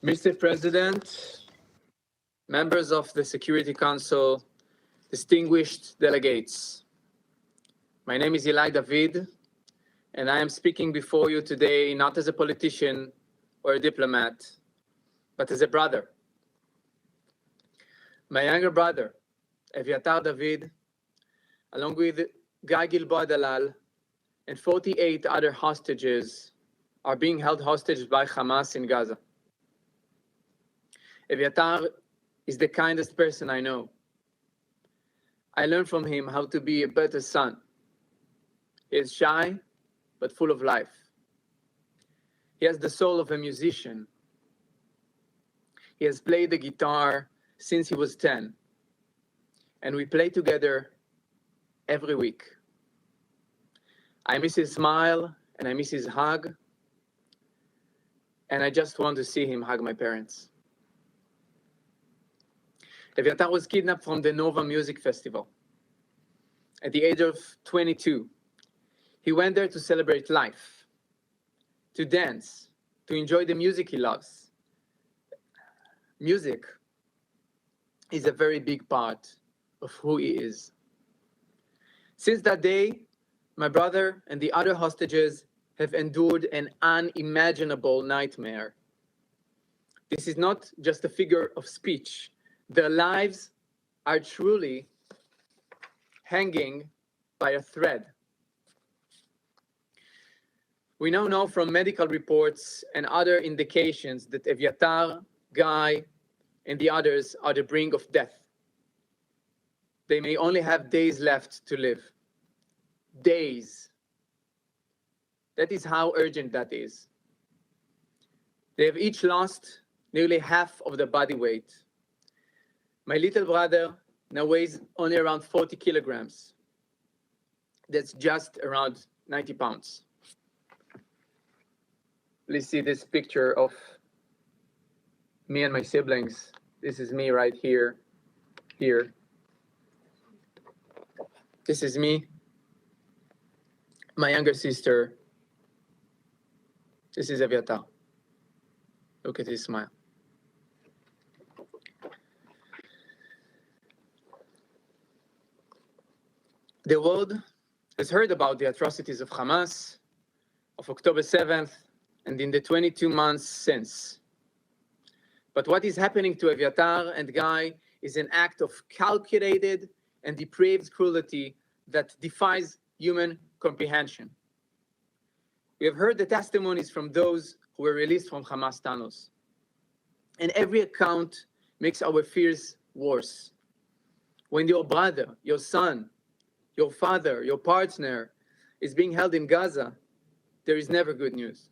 Mr. President, members of the Security Council, distinguished delegates, my name is Ilay David, and I am speaking before you today not as a politician or a diplomat, but as a brother. My younger brother, Evyatar David, along with Guy Gilboa Dalal and 48 other hostages, are being held hostage by Hamas in Gaza. Evyatar is the kindest person I know. I learned from him how to be a better son. He is shy, but full of life. He has the soul of a musician. He has played the guitar since he was 10, and we play together every week. I miss his smile, and I miss his hug, and I just want to see him hug my parents. Evyatar was kidnapped from the Nova Music Festival. At the age of 22, he went there to celebrate life, to dance, to enjoy the music he loves. Music is a very big part of who he is. Since that day, my brother and the other hostages have endured an unimaginable nightmare. This is not just a figure of speech. Their lives are truly hanging by a thread. We now know from medical reports and other indications that Evyatar, Guy, and the others are the brink of death. They may only have days left to live. Days. That is how urgent that is. They have each lost nearly half of their body weight. My little brother now weighs only around 40 kilograms. That's just around 90 pounds. Please see this picture of me and my siblings. This is me right here. This is me, my younger sister. This is Evyatar. Look at his smile. The world has heard about the atrocities of Hamas, of October 7th, and in the 22 months since. But what is happening to Evyatar and Guy is an act of calculated and depraved cruelty that defies human comprehension. We have heard the testimonies from those who were released from Hamas tunnels. And every account makes our fears worse. When your brother, your son, your father, your partner is being held in Gaza, there is never good news.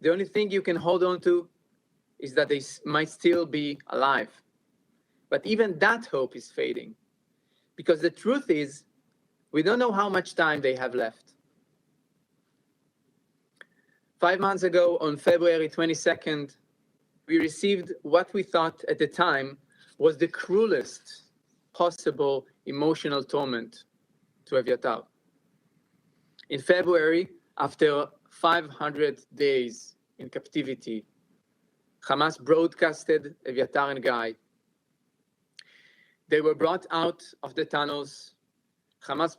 The only thing you can hold on to is that they might still be alive. But even that hope is fading, because the truth is, we don't know how much time they have left. 5 months ago, on February 22nd, we received what we thought at the time was the cruelest possible emotional torment to Evyatar. In February, after 500 days in captivity, Hamas broadcasted Evyatar and Guy. They were brought out of the tunnels. Hamas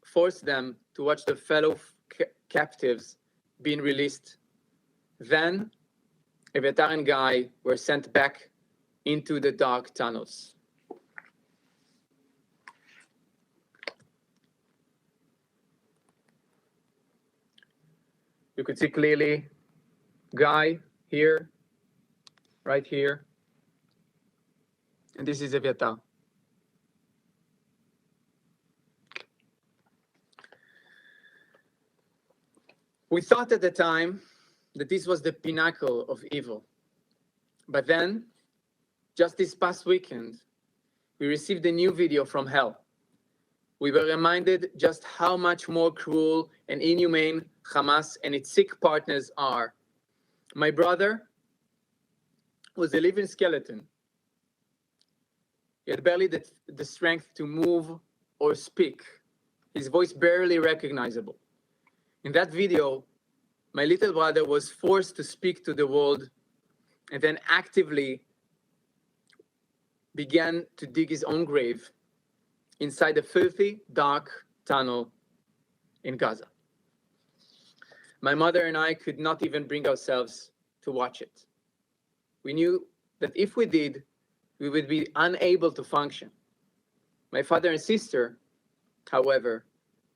forced them to watch their fellow captives being released. Then, Evyatar and Guy were sent back into the dark tunnels. You could see clearly Guy here, right here, and this is Evyatar. We thought at the time that this was the pinnacle of evil. But then, just this past weekend, we received a new video from hell. We were reminded just how much more cruel and inhumane Hamas and its sick partners are. My brother was a living skeleton. He had barely the strength to move or speak. His voice barely recognizable. In that video, my little brother was forced to speak to the world and then actively began to dig his own grave inside a filthy, dark tunnel in Gaza. My mother and I could not even bring ourselves to watch it. We knew that if we did, we would be unable to function. My father and sister, however,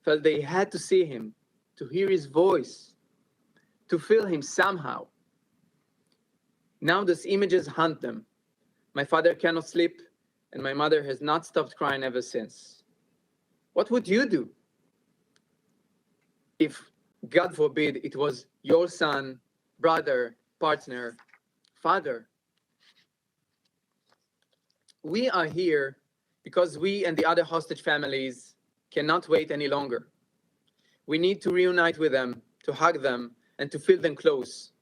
felt they had to see him, to hear his voice, to feel him somehow. Now those images haunt them. My father cannot sleep, and my mother has not stopped crying ever since. What would you do if, God forbid, it was your son, brother, partner, father? We are here because we and the other hostage families cannot wait any longer. We need to reunite with them, to hug them, and to feel them close.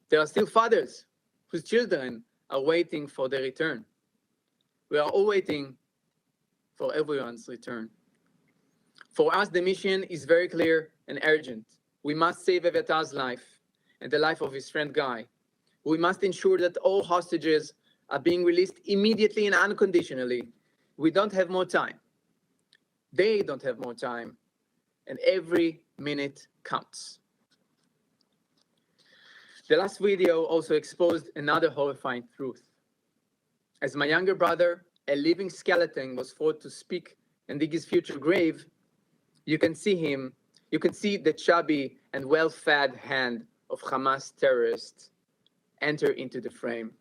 There are still fathers whose children are waiting for their return. We are all waiting for everyone's return. For us, the mission is very clear and urgent. We must save Evyatar's life and the life of his friend Guy. We must ensure that all hostages are being released immediately and unconditionally. We don't have more time. They don't have more time. And every minute counts. The last video also exposed another horrifying truth. As my younger brother, a living skeleton, was forced to speak and dig his future grave, you can see the chubby and well-fed hand of Hamas terrorists enter into the frame.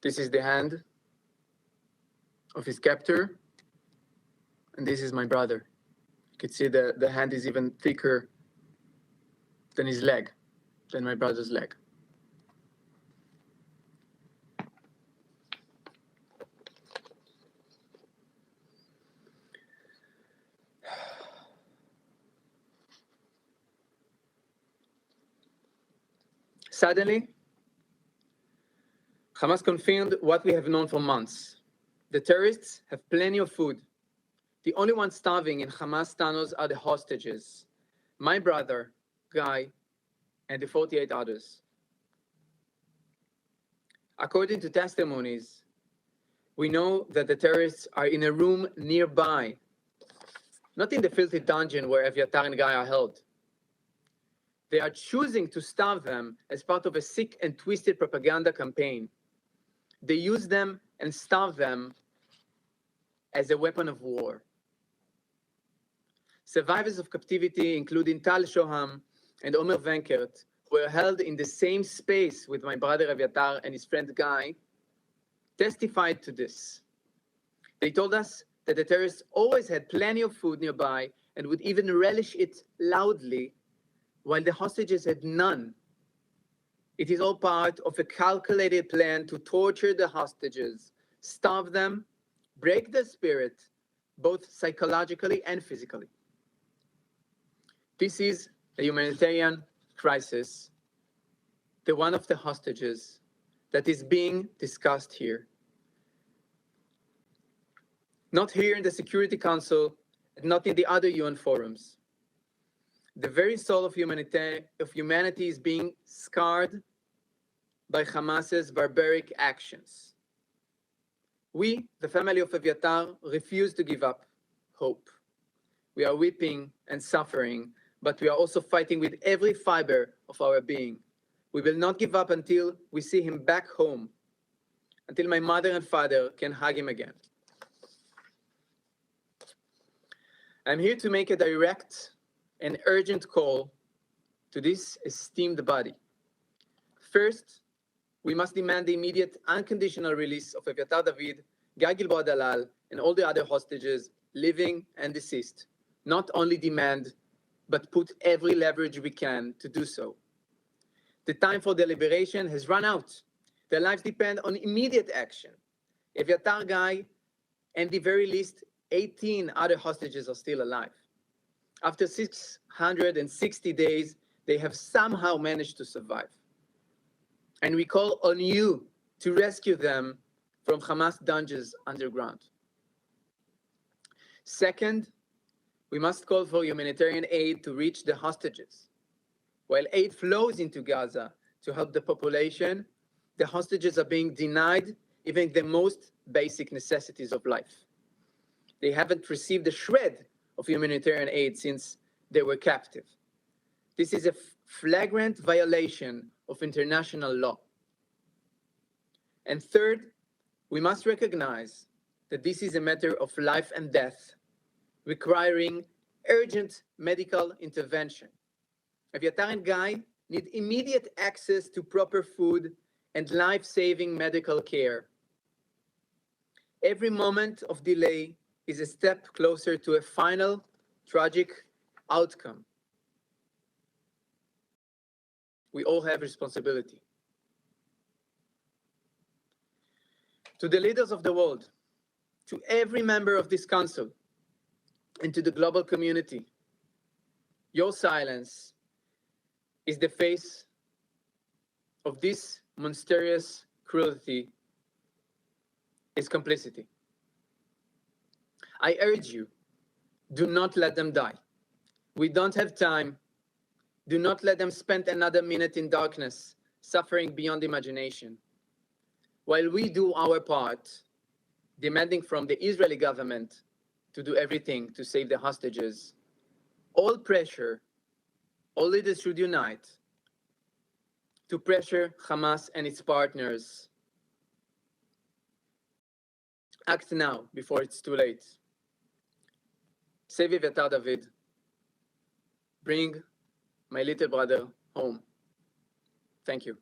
This is the hand of his captor, and this is my brother. You can see the hand is even thicker than his leg, than my brother's leg. Suddenly, Hamas confirmed what we have known for months. The terrorists have plenty of food. The only ones starving in Hamas tunnels are the hostages, my brother, Guy, and the 48 others. According to testimonies, we know that the terrorists are in a room nearby, not in the filthy dungeon where Evyatar and Guy are held. They are choosing to starve them as part of a sick and twisted propaganda campaign. They use them and starve them as a weapon of war. Survivors of captivity, including Tal Shoham and Omer Venkert, were held in the same space with my brother Evyatar and his friend Guy, testified to this. They told us that the terrorists always had plenty of food nearby and would even relish it loudly, while the hostages had none. It is all part of a calculated plan to torture the hostages, starve them, break their spirit, both psychologically and physically. This is a humanitarian crisis, the one of the hostages, that is being discussed here. Not here in the Security Council, and not in the other UN forums. The very soul of humanity is being scarred by Hamas's barbaric actions. We, the family of Evyatar, refuse to give up hope. We are weeping and suffering, but we are also fighting with every fiber of our being. We will not give up until we see him back home, until my mother and father can hug him again. I'm here to make a direct and urgent call to this esteemed body. First, we must demand the immediate unconditional release of Evyatar David, Guy Gilboa Dalal, and all the other hostages, living and deceased. Not only demand, but put every leverage we can to do so. The time for deliberation has run out. Their lives depend on immediate action. Evyatar, Guy, and the very least 18 other hostages are still alive. After 660 days, they have somehow managed to survive. And we call on you, to rescue them from Hamas dungeons underground. Second, we must call for humanitarian aid to reach the hostages. While aid flows into Gaza to help the population, the hostages are being denied even the most basic necessities of life. They haven't received a shred of humanitarian aid since they were captive. This is a flagrant violation of international law. And third, we must recognize that this is a matter of life and death, requiring urgent medical intervention. Evyatar and Guy need immediate access to proper food and life-saving medical care. Every moment of delay is a step closer to a final, tragic outcome. We all have responsibility. To the leaders of the world, to every member of this council, and to the global community, your silence is the face of this monstrous cruelty, is complicity. I urge you, do not let them die. We don't have time. Do not let them spend another minute in darkness, suffering beyond imagination. While we do our part, demanding from the Israeli government to do everything to save the hostages, all leaders should unite to pressure Hamas and its partners. Act now before it's too late. Save Evyatar David. Bring my little brother home. Thank you.